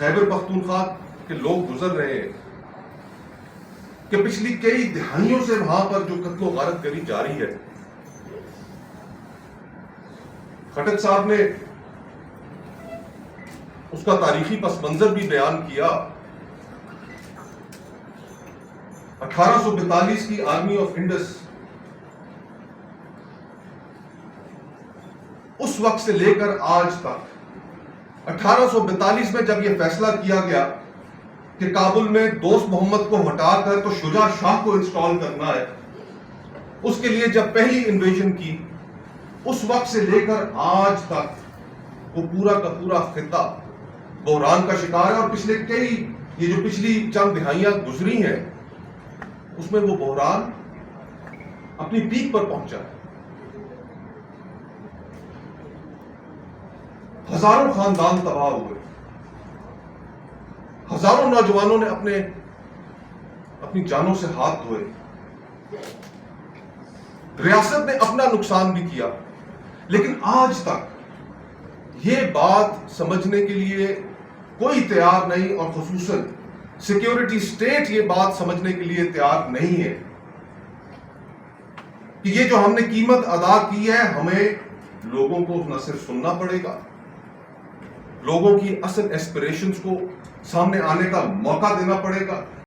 خیبر پختونخوا کے لوگ گزر رہے ہیں کہ پچھلی کئی دہائیوں سے وہاں پر جو قتل و غارت گری جاری ہے. خٹک صاحب نے اس کا تاریخی پس منظر بھی بیان کیا. 1842 کی آرمی آف انڈس اس وقت سے لے کر آج تک 1842 میں جب یہ فیصلہ کیا گیا کہ کابل میں دوست محمد کو ہٹا کر تو شجاع شاہ کو انسٹال کرنا ہے، اس کے لیے جب پہلی انویژن کی، اس وقت سے لے کر آج تک وہ پورا کا پورا خطہ بحران کا شکار ہے. اور یہ جو پچھلی چند دہائیاں گزری ہیں اس میں وہ بحران اپنی پیک پر پہنچا ہے. ہزاروں خاندان تباہ ہوئے، ہزاروں نوجوانوں نے اپنی جانوں سے ہاتھ دھوئے. ریاست نے اپنا نقصان بھی کیا، لیکن آج تک یہ بات سمجھنے کے لیے کوئی تیار نہیں، اور خصوصاً سیکیورٹی سٹیٹ یہ بات سمجھنے کے لیے تیار نہیں ہے کہ یہ جو ہم نے قیمت ادا کی ہے، ہمیں لوگوں کو نہ صرف سننا پڑے گا، لوگوں کی اصل ایسپریشنز کو سامنے آنے کا موقع دینا پڑے گا.